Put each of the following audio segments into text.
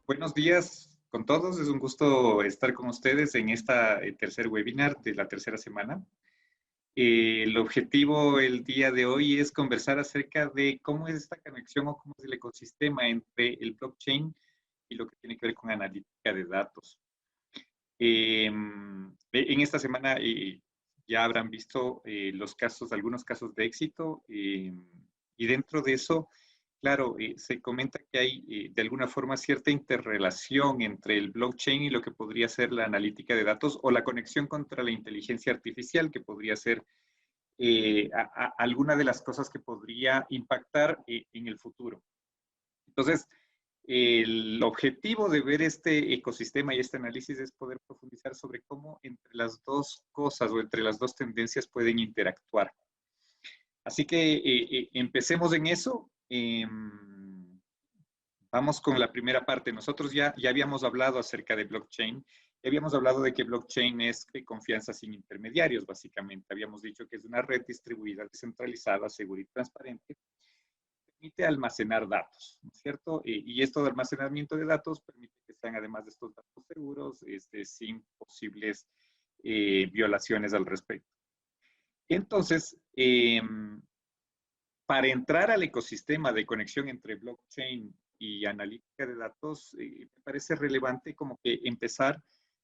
Buenos días con todos. Es un gusto estar con ustedes en esta tercer webinar de la tercera semana. El objetivo el día de hoy es conversar acerca de cómo es esta conexión o cómo es el ecosistema entre el blockchain y lo que tiene que ver con analítica de datos. En esta semana ya habrán visto algunos casos de éxito y dentro de eso, claro, se comenta que hay de alguna forma cierta interrelación entre el blockchain y lo que podría ser la analítica de datos o la conexión contra la inteligencia artificial, que podría ser alguna de las cosas que podría impactar en el futuro. Entonces, el objetivo de ver este ecosistema y este análisis es poder profundizar sobre cómo entre las dos cosas o entre las dos tendencias pueden interactuar. Así que empecemos en eso. Vamos con la primera parte. Nosotros ya habíamos hablado acerca de blockchain. Habíamos hablado de que blockchain es confianza sin intermediarios, básicamente. Habíamos dicho que es una red distribuida, descentralizada, segura y transparente. Permite almacenar datos, ¿no es cierto? Y esto de almacenamiento de datos permite que sean, además de estos datos seguros, sin posibles violaciones al respecto. Entonces, para entrar al ecosistema de conexión entre blockchain y analítica de datos, me parece relevante como que empezar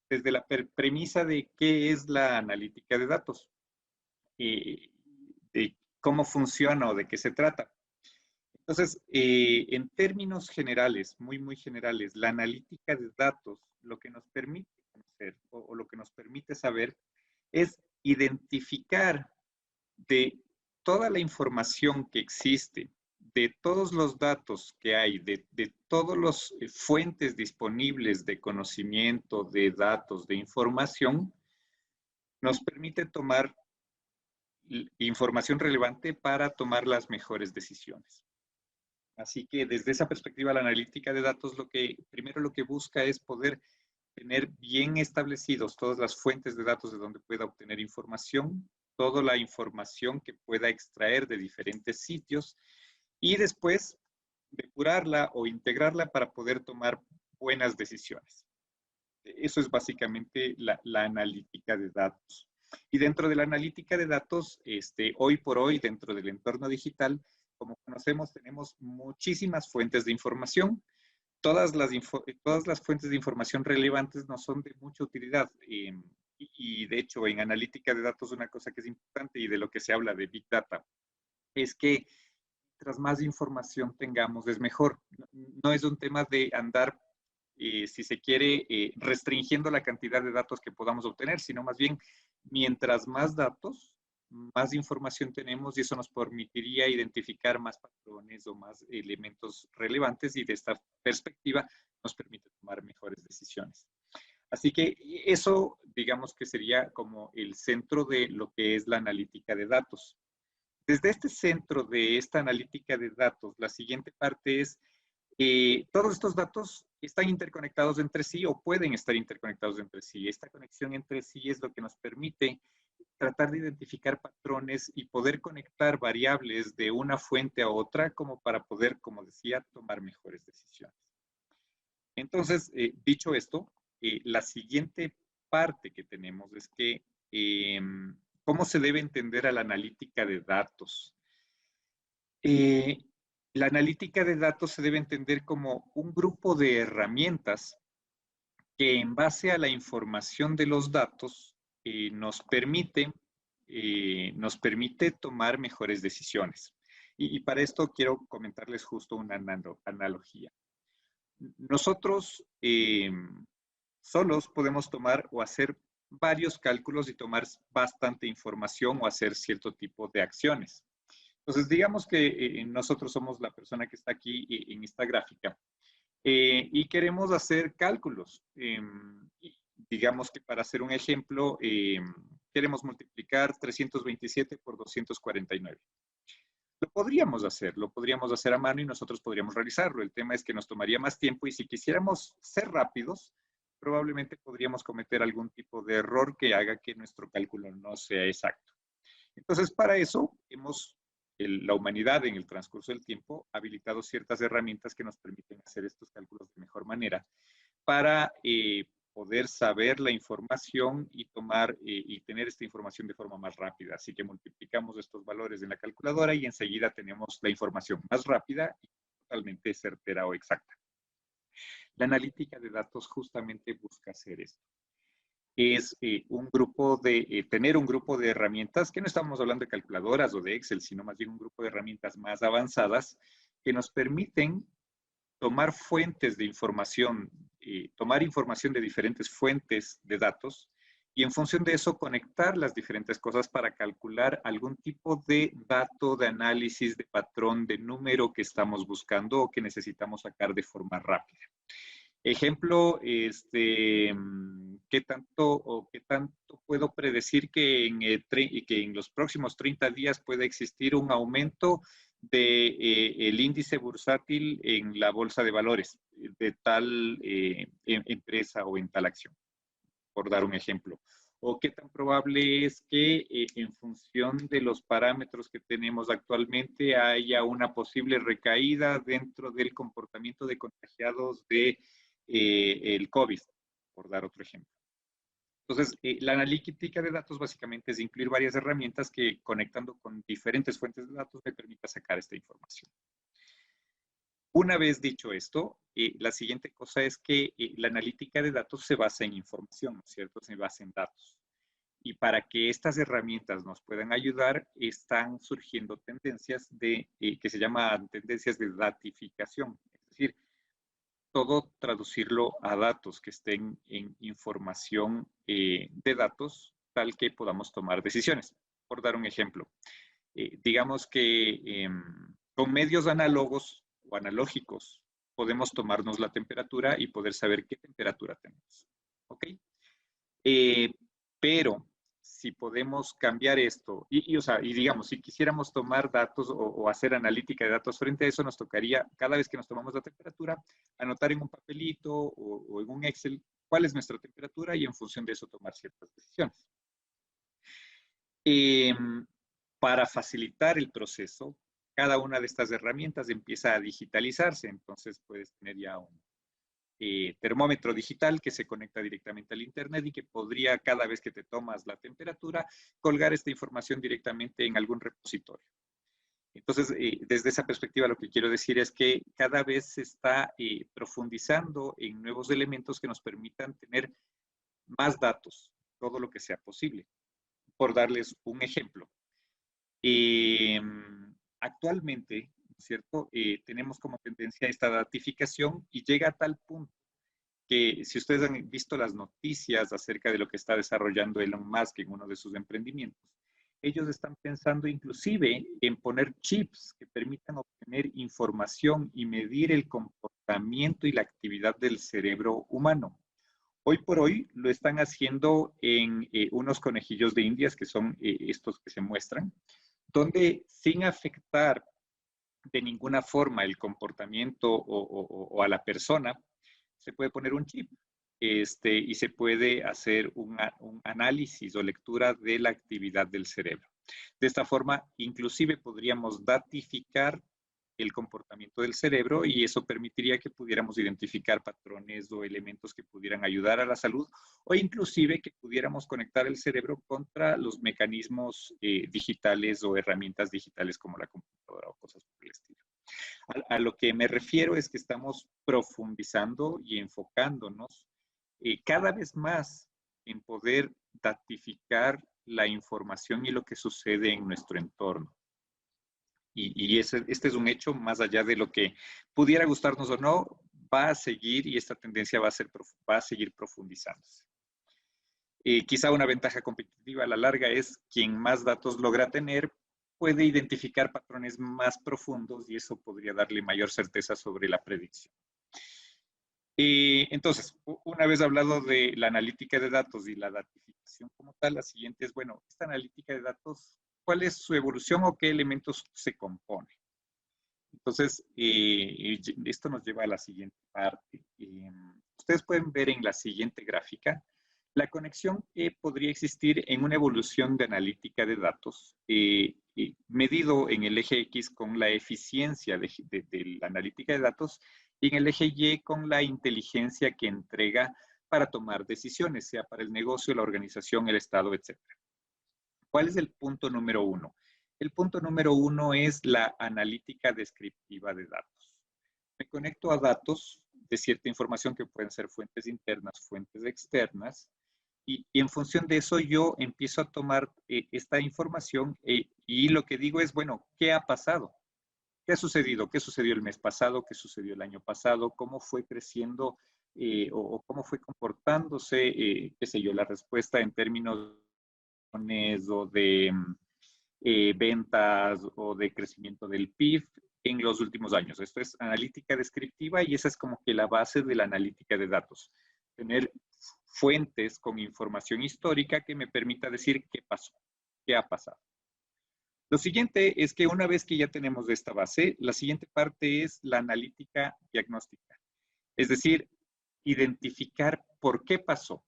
desde la premisa de qué es la analítica de datos, de cómo funciona o de qué se trata. Entonces, en términos generales, muy generales, la analítica de datos lo que nos permite conocer o lo que nos permite saber es identificar de toda la información que existe, de todos los datos que hay, de todas las fuentes disponibles de conocimiento, de datos, de información, nos permite tomar información relevante para tomar las mejores decisiones. Así que desde esa perspectiva, la analítica de datos primero lo que busca es poder tener bien establecidos todas las fuentes de datos de donde pueda obtener información, toda la información que pueda extraer de diferentes sitios y después depurarla o integrarla para poder tomar buenas decisiones. Eso es básicamente la analítica de datos. Y dentro de la analítica de datos, hoy por hoy, dentro del entorno digital, como conocemos, tenemos muchísimas fuentes de información. Todas las fuentes de información relevantes no son de mucha utilidad. Y de hecho, en analítica de datos, una cosa que es importante y de lo que se habla de Big Data es que mientras más información tengamos, es mejor. No es un tema de andar, si se quiere, restringiendo la cantidad de datos que podamos obtener, sino más bien, mientras más datos, más información tenemos y eso nos permitiría identificar más patrones o más elementos relevantes y de esta perspectiva nos permite tomar mejores decisiones. Así que eso, digamos que sería como el centro de lo que es la analítica de datos. Desde este centro de esta analítica de datos, la siguiente parte es, todos estos datos están interconectados entre sí o pueden estar interconectados entre sí. Esta conexión entre sí es lo que nos permite tratar de identificar patrones y poder conectar variables de una fuente a otra como para poder, como decía, tomar mejores decisiones. Entonces, dicho esto, la siguiente parte que tenemos es que ¿cómo se debe entender a la analítica de datos? Eh, la analítica de datos se debe entender como un grupo de herramientas que en base a la información de los datos nos permite tomar mejores decisiones. Y para esto quiero comentarles justo una analogía. Nosotros solos podemos tomar o hacer varios cálculos y tomar bastante información o hacer cierto tipo de acciones. Entonces, digamos que nosotros somos la persona que está aquí en esta gráfica y queremos hacer cálculos. Digamos que para hacer un ejemplo, queremos multiplicar 327 por 249. Lo podríamos hacer a mano y nosotros podríamos realizarlo. El tema es que nos tomaría más tiempo y si quisiéramos ser rápidos, probablemente podríamos cometer algún tipo de error que haga que nuestro cálculo no sea exacto. Entonces, para eso hemos la humanidad en el transcurso del tiempo ha habilitado ciertas herramientas que nos permiten hacer estos cálculos de mejor manera para poder saber la información y tomar y tener esta información de forma más rápida. Así que multiplicamos estos valores en la calculadora y enseguida tenemos la información más rápida y totalmente certera o exacta. La analítica de datos justamente busca hacer esto. Es tener un grupo de herramientas, que no estamos hablando de calculadoras o de Excel, sino más bien un grupo de herramientas más avanzadas que nos permiten tomar fuentes de información, tomar información de diferentes fuentes de datos y en función de eso conectar las diferentes cosas para calcular algún tipo de dato, de análisis, de patrón, de número que estamos buscando o que necesitamos sacar de forma rápida. Ejemplo, ¿qué tanto puedo predecir que en los próximos 30 días puede existir un aumento del índice bursátil en la bolsa de valores de tal empresa o en tal acción? Por dar un ejemplo. ¿O qué tan probable es que en función de los parámetros que tenemos actualmente haya una posible recaída dentro del comportamiento de contagiados de el COVID, por dar otro ejemplo? Entonces, la analítica de datos básicamente es incluir varias herramientas que conectando con diferentes fuentes de datos me permita sacar esta información. Una vez dicho esto, la siguiente cosa es que la analítica de datos se basa en información, ¿no es cierto? Se basa en datos. Y para que estas herramientas nos puedan ayudar, están surgiendo tendencias que se llaman tendencias de datificación. Es decir, todo traducirlo a datos que estén en información de datos, tal que podamos tomar decisiones. Por dar un ejemplo, digamos que con medios análogos o analógicos podemos tomarnos la temperatura y poder saber qué temperatura tenemos. ¿Ok? Pero si podemos cambiar esto, y digamos, si quisiéramos tomar datos o hacer analítica de datos frente a eso, nos tocaría, cada vez que nos tomamos la temperatura, anotar en un papelito o en un Excel cuál es nuestra temperatura y en función de eso tomar ciertas decisiones. Para facilitar el proceso, cada una de estas herramientas empieza a digitalizarse, entonces puedes tener ya un termómetro digital que se conecta directamente al internet y que podría, cada vez que te tomas la temperatura, colgar esta información directamente en algún repositorio. Entonces, desde esa perspectiva, lo que quiero decir es que cada vez se está profundizando en nuevos elementos que nos permitan tener más datos, todo lo que sea posible. Por darles un ejemplo, actualmente, ¿cierto? Tenemos como tendencia esta datificación y llega a tal punto que si ustedes han visto las noticias acerca de lo que está desarrollando Elon Musk en uno de sus emprendimientos, ellos están pensando inclusive en poner chips que permitan obtener información y medir el comportamiento y la actividad del cerebro humano. Hoy por hoy lo están haciendo en unos conejillos de Indias, que son estos que se muestran, donde sin afectar de ninguna forma el comportamiento o a la persona, se puede poner un chip y se puede hacer un análisis o lectura de la actividad del cerebro. De esta forma, inclusive podríamos datificar el comportamiento del cerebro y eso permitiría que pudiéramos identificar patrones o elementos que pudieran ayudar a la salud o inclusive que pudiéramos conectar el cerebro contra los mecanismos digitales o herramientas digitales como la computadora o cosas por el estilo. A lo que me refiero es que estamos profundizando y enfocándonos cada vez más en poder datificar la información y lo que sucede en nuestro entorno. Y este es un hecho, más allá de lo que pudiera gustarnos o no, va a seguir y esta tendencia va a seguir profundizándose. Quizá una ventaja competitiva a la larga es quien más datos logra tener, puede identificar patrones más profundos y eso podría darle mayor certeza sobre la predicción. Entonces, una vez hablado de la analítica de datos y la datificación como tal, la siguiente es, bueno, esta analítica de datos, ¿cuál es su evolución o qué elementos se compone? Entonces, esto nos lleva a la siguiente parte. Ustedes pueden ver en la siguiente gráfica La conexión podría existir en una evolución de analítica de datos, medido en el eje X con la eficiencia de la analítica de datos y en el eje Y con la inteligencia que entrega para tomar decisiones, sea para el negocio, la organización, el Estado, etc. ¿Cuál es el punto número uno? El punto número uno es la analítica descriptiva de datos. Me conecto a datos de cierta información que pueden ser fuentes internas, fuentes externas, y en función de eso yo empiezo a tomar esta información y lo que digo es, bueno, ¿qué ha pasado? ¿Qué ha sucedido? ¿Qué sucedió el mes pasado? ¿Qué sucedió el año pasado? ¿Cómo fue creciendo o cómo fue comportándose, qué sé yo, la respuesta en términos o de ventas o de crecimiento del PIB en los últimos años? Esto es analítica descriptiva y esa es como que la base de la analítica de datos. Tener fuentes con información histórica que me permita decir qué pasó, qué ha pasado. Lo siguiente es que una vez que ya tenemos esta base, la siguiente parte es la analítica diagnóstica. Es decir, identificar por qué pasó.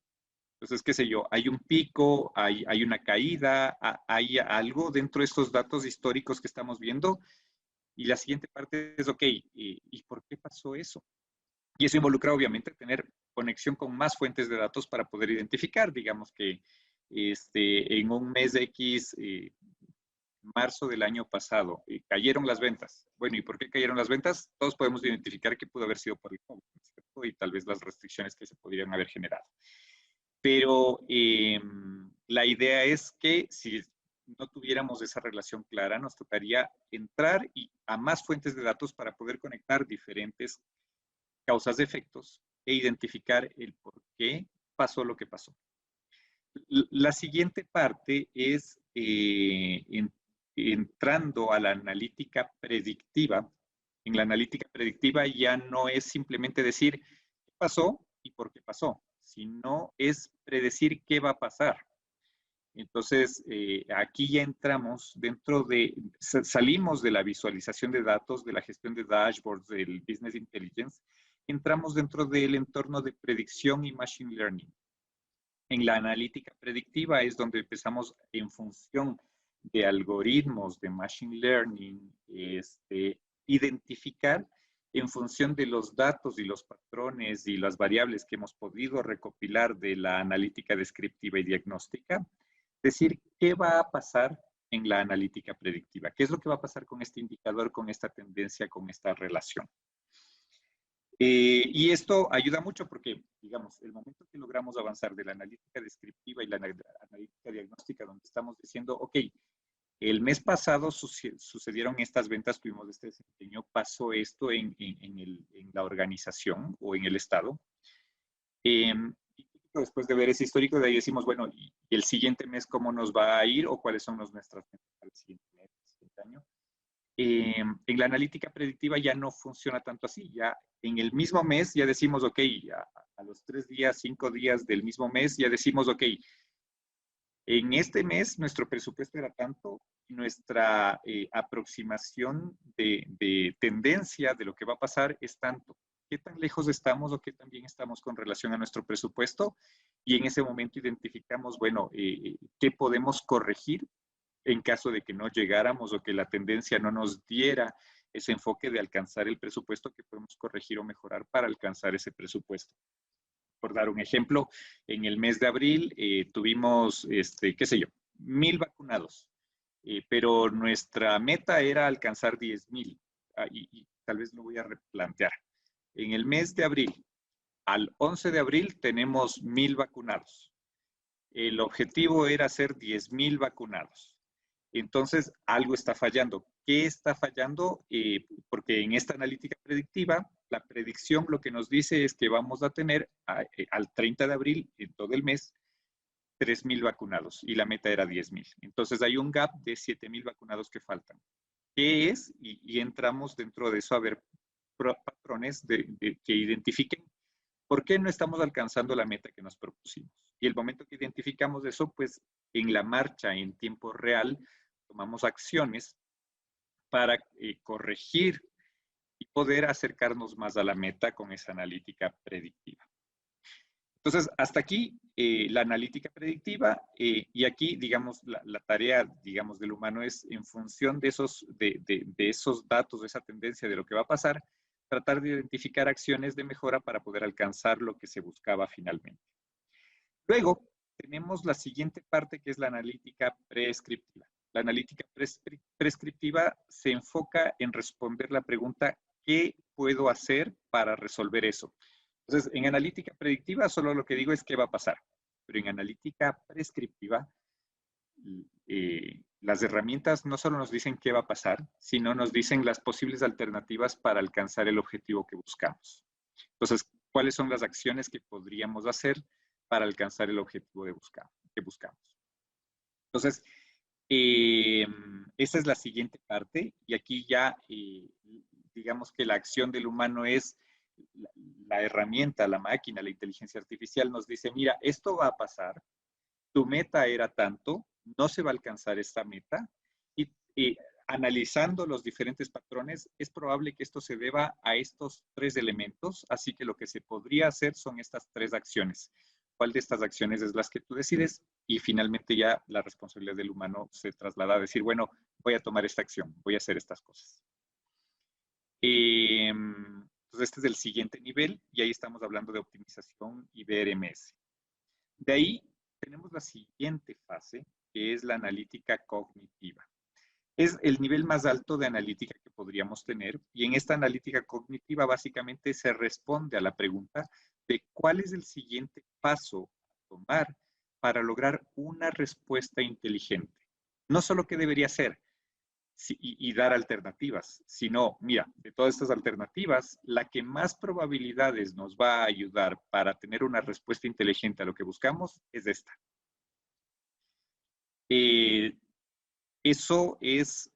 Entonces, qué sé yo, hay un pico, hay una caída, hay algo dentro de estos datos históricos que estamos viendo. Y la siguiente parte es, ok, ¿y por qué pasó eso? Y eso involucra, obviamente, tener conexión con más fuentes de datos para poder identificar, digamos que en un mes X, marzo del año pasado, cayeron las ventas. Bueno, ¿y por qué cayeron las ventas? Todos podemos identificar que pudo haber sido por el COVID, ¿cierto? Y tal vez las restricciones que se podrían haber generado. Pero la idea es que si no tuviéramos esa relación clara, nos tocaría entrar a más fuentes de datos para poder conectar diferentes causas de efectos e identificar el por qué pasó lo que pasó. La siguiente parte es entrando a la analítica predictiva. En la analítica predictiva ya no es simplemente decir qué pasó y por qué pasó, sino es predecir qué va a pasar. Entonces, aquí ya entramos dentro salimos de la visualización de datos, de la gestión de dashboards, del business intelligence, entramos dentro del entorno de predicción y machine learning. En la analítica predictiva es donde empezamos en función de algoritmos de machine learning, identificar en función de los datos y los patrones y las variables que hemos podido recopilar de la analítica descriptiva y diagnóstica, decir qué va a pasar en la analítica predictiva, qué es lo que va a pasar con este indicador, con esta tendencia, con esta relación. Y esto ayuda mucho porque, digamos, el momento que logramos avanzar de la analítica descriptiva y la analítica diagnóstica, donde estamos diciendo, ok, el mes pasado sucedieron estas ventas, tuvimos este desempeño, pasó esto en la organización o en el Estado. Después de ver ese histórico, de ahí decimos, bueno, ¿y el siguiente mes cómo nos va a ir o cuáles son nuestras metas para el siguiente mes, el siguiente año? En la analítica predictiva ya no funciona tanto así. Ya en el mismo mes ya decimos, ok, a los 3 días, 5 días del mismo mes ya decimos, ok, en este mes nuestro presupuesto era tanto y nuestra aproximación de tendencia de lo que va a pasar es tanto. ¿Qué tan lejos estamos o qué tan bien estamos con relación a nuestro presupuesto? Y en ese momento identificamos, bueno, ¿qué podemos corregir en caso de que no llegáramos o que la tendencia no nos diera ese enfoque de alcanzar el presupuesto que podemos corregir o mejorar para alcanzar ese presupuesto? Por dar un ejemplo, en el mes de abril tuvimos, qué sé yo, 1,000 vacunados, pero nuestra meta era alcanzar 10,000. Y tal vez lo voy a replantear. En el mes de abril, al 11 de abril, tenemos 1,000 vacunados. El objetivo era hacer 10,000 vacunados. Entonces, algo está fallando. ¿Qué está fallando? Porque en esta analítica predictiva, la predicción lo que nos dice es que vamos a tener al 30 de abril, en todo el mes, 3,000 vacunados y la meta era 10,000. Entonces, hay un gap de 7,000 vacunados que faltan. ¿Qué es? Y entramos dentro de eso a ver patrones que identifiquen por qué no estamos alcanzando la meta que nos propusimos. Y el momento que identificamos eso, pues en la marcha, en tiempo real, tomamos acciones para corregir y poder acercarnos más a la meta con esa analítica predictiva. Entonces, hasta aquí la analítica predictiva y aquí, digamos, la tarea, digamos, del humano es en función de esos datos, de esa tendencia de lo que va a pasar, tratar de identificar acciones de mejora para poder alcanzar lo que se buscaba finalmente. Luego, tenemos la siguiente parte que es la analítica prescriptiva. La analítica prescriptiva se enfoca en responder la pregunta, ¿qué puedo hacer para resolver eso? Entonces, en analítica predictiva solo lo que digo es qué va a pasar, pero en analítica prescriptiva las herramientas no solo nos dicen qué va a pasar, sino nos dicen las posibles alternativas para alcanzar el objetivo que buscamos. Entonces, ¿cuáles son las acciones que podríamos hacer para alcanzar el objetivo que buscamos? Entonces, esa es la siguiente parte y aquí ya digamos que la acción del humano es la herramienta, la máquina, la inteligencia artificial nos dice, mira, esto va a pasar, tu meta era tanto, no se va a alcanzar esta meta y analizando los diferentes patrones, es probable que esto se deba a estos 3 elementos, así que lo que se podría hacer son estas 3 acciones. ¿Cuál de estas acciones es las que tú decides? Y finalmente ya la responsabilidad del humano se traslada a decir, bueno, voy a tomar esta acción, voy a hacer estas cosas. Entonces este es el siguiente nivel y ahí estamos hablando de optimización y VRMS. De ahí tenemos la siguiente fase, que es la analítica cognitiva. Es el nivel más alto de analítica que podríamos tener y en esta analítica cognitiva básicamente se responde a la pregunta de cuál es el siguiente paso a tomar para lograr una respuesta inteligente. No solo qué debería ser y dar alternativas, sino, mira, de todas estas alternativas, la que más probabilidades nos va a ayudar para tener una respuesta inteligente a lo que buscamos es esta. Eso es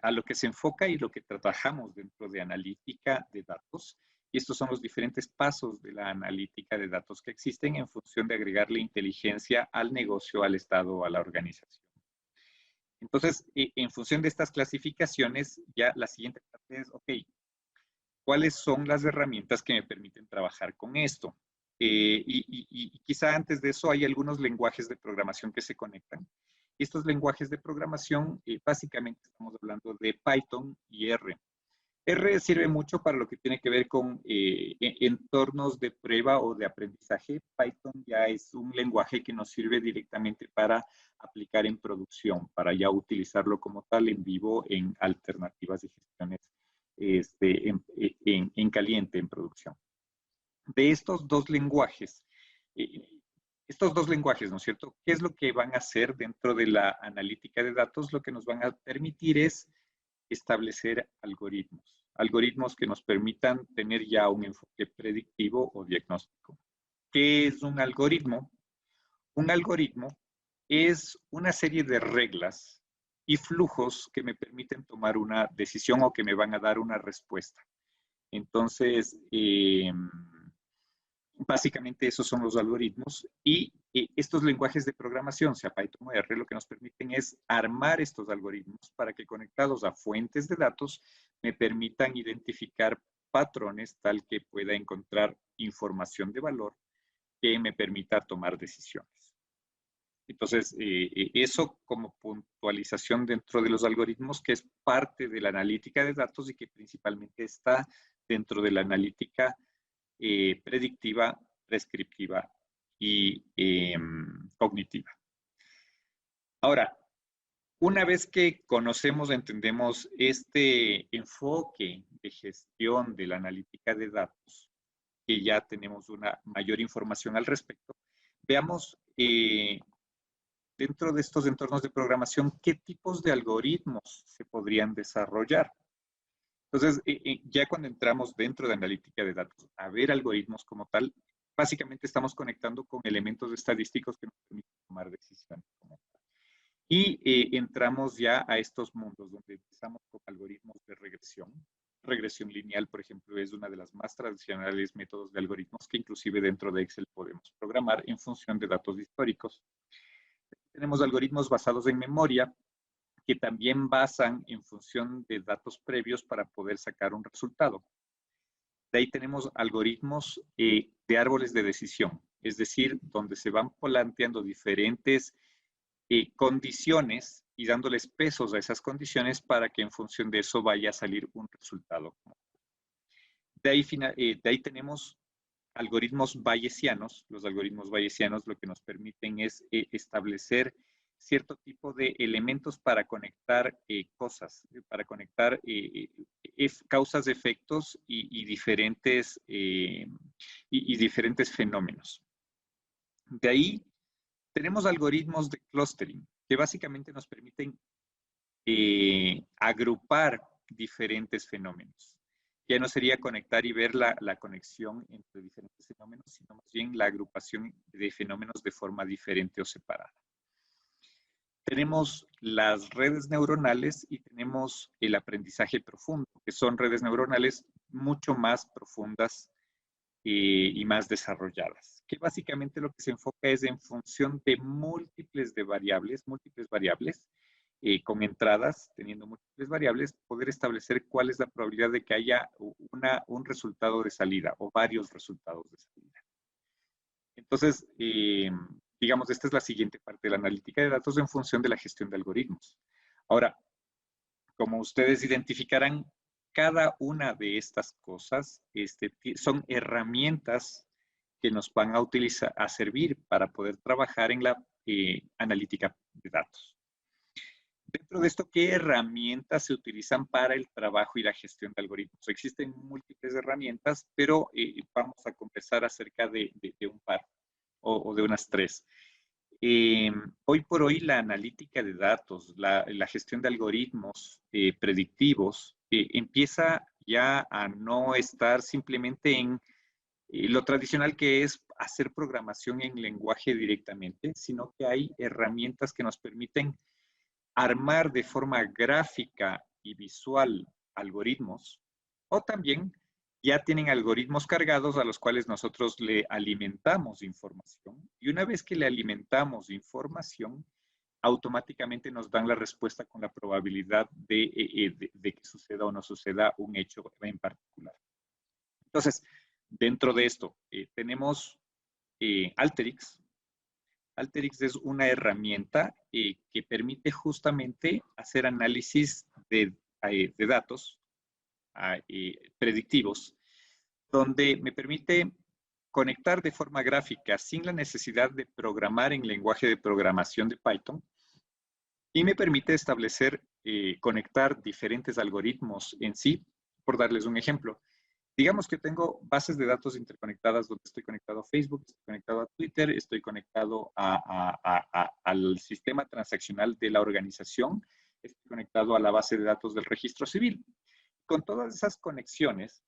a lo que se enfoca y lo que trabajamos dentro de analítica de datos. Y estos son los diferentes pasos de la analítica de datos que existen en función de agregarle inteligencia al negocio, al Estado o a la organización. Entonces, en función de estas clasificaciones, ya la siguiente parte es, ok, ¿cuáles son las herramientas que me permiten trabajar con esto? Y quizá antes de eso hay algunos lenguajes de programación que se conectan. Estos lenguajes de programación, básicamente estamos hablando de Python y R. R sirve mucho para lo que tiene que ver con entornos de prueba o de aprendizaje. Python ya es un lenguaje que nos sirve directamente para aplicar en producción, para ya utilizarlo como tal en vivo en alternativas de gestiones en caliente, en producción. De estos dos lenguajes, ¿no es cierto? ¿Qué es lo que van a hacer dentro de la analítica de datos? Lo que nos van a permitir es establecer algoritmos que nos permitan tener ya un enfoque predictivo o diagnóstico. ¿Qué es un algoritmo? Un algoritmo es una serie de reglas y flujos que me permiten tomar una decisión o que me van a dar una respuesta. Entonces, básicamente esos son los algoritmos y estos lenguajes de programación, sea Python o R, lo que nos permiten es armar estos algoritmos para que conectados a fuentes de datos me permitan identificar patrones tal que pueda encontrar información de valor que me permita tomar decisiones. Entonces, eso como puntualización dentro de los algoritmos, que es parte de la analítica de datos y que principalmente está dentro de la analítica predictiva, prescriptiva y cognitiva. Ahora, una vez que conocemos, entendemos este enfoque de gestión de la analítica de datos, que ya tenemos una mayor información al respecto, veamos dentro de estos entornos de programación qué tipos de algoritmos se podrían desarrollar. Entonces, ya cuando entramos dentro de analítica de datos a ver algoritmos como tal, básicamente estamos conectando con elementos estadísticos que nos permiten tomar decisiones. Y entramos ya a estos mundos donde empezamos con algoritmos de regresión. Regresión lineal, por ejemplo, es una de las más tradicionales métodos de algoritmos que inclusive dentro de Excel podemos programar en función de datos históricos. Tenemos algoritmos basados en memoria, que también basan en función de datos previos para poder sacar un resultado. De ahí tenemos algoritmos de árboles de decisión. es decir, donde se van planteando diferentes condiciones y dándoles pesos a esas condiciones para que en función de eso vaya a salir un resultado. De ahí tenemos algoritmos bayesianos. Los algoritmos bayesianos lo que nos permiten es establecer cierto tipo de elementos para conectar cosas, para conectar causas, efectos y diferentes fenómenos. De ahí tenemos algoritmos de clustering que básicamente nos permiten agrupar diferentes fenómenos. Ya no sería conectar y ver la conexión entre diferentes fenómenos, sino más bien la agrupación de fenómenos de forma diferente o separada. Tenemos las redes neuronales y tenemos el aprendizaje profundo, que son redes neuronales mucho más profundas y más desarrolladas, que básicamente lo que se enfoca es en función de múltiples variables, con entradas, teniendo múltiples variables, poder establecer cuál es la probabilidad de que haya un resultado de salida o varios resultados de salida. Entonces, digamos, esta es la siguiente parte de la analítica de datos en función de la gestión de algoritmos. Ahora, como ustedes identificarán, cada una de estas cosas son herramientas que nos van a servir para poder trabajar en la analítica de datos. Dentro de esto, ¿qué herramientas se utilizan para el trabajo y la gestión de algoritmos? Existen múltiples herramientas, pero vamos a conversar acerca de un par o de unas tres. Hoy por hoy la analítica de datos, la gestión de algoritmos predictivos, empieza ya a no estar simplemente en lo tradicional que es hacer programación en lenguaje directamente, sino que hay herramientas que nos permiten armar de forma gráfica y visual algoritmos, o también ya tienen algoritmos cargados a los cuales nosotros le alimentamos información, y una vez que le alimentamos información, automáticamente nos dan la respuesta con la probabilidad de que suceda o no suceda un hecho en particular. Entonces, dentro de esto, tenemos Alteryx. Alteryx es una herramienta que permite justamente hacer análisis de datos predictivos, donde me permite conectar de forma gráfica sin la necesidad de programar en lenguaje de programación de Python, y me permite establecer, conectar diferentes algoritmos en sí. Por darles un ejemplo, digamos que tengo bases de datos interconectadas donde estoy conectado a Facebook, estoy conectado a Twitter, estoy conectado al sistema transaccional de la organización, estoy conectado a la base de datos del registro civil. Con todas esas conexiones,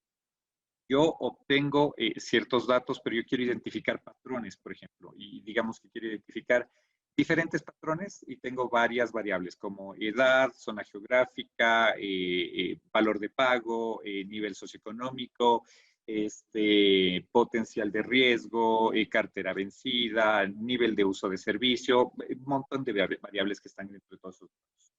yo obtengo ciertos datos, pero yo quiero identificar patrones, por ejemplo, y digamos que quiero identificar diferentes patrones y tengo varias variables como edad, zona geográfica, valor de pago, nivel socioeconómico, potencial de riesgo, cartera vencida, nivel de uso de servicio, un montón de variables que están dentro de todos esos datos.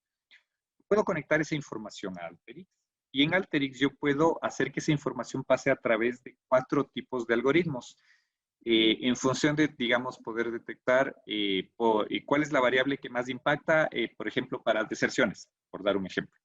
Puedo conectar esa información a Alteryx y en Alteryx yo puedo hacer que esa información pase a través de 4 tipos de algoritmos. En función de, digamos, poder detectar cuál es la variable que más impacta, por ejemplo, para deserciones, por dar un ejemplo.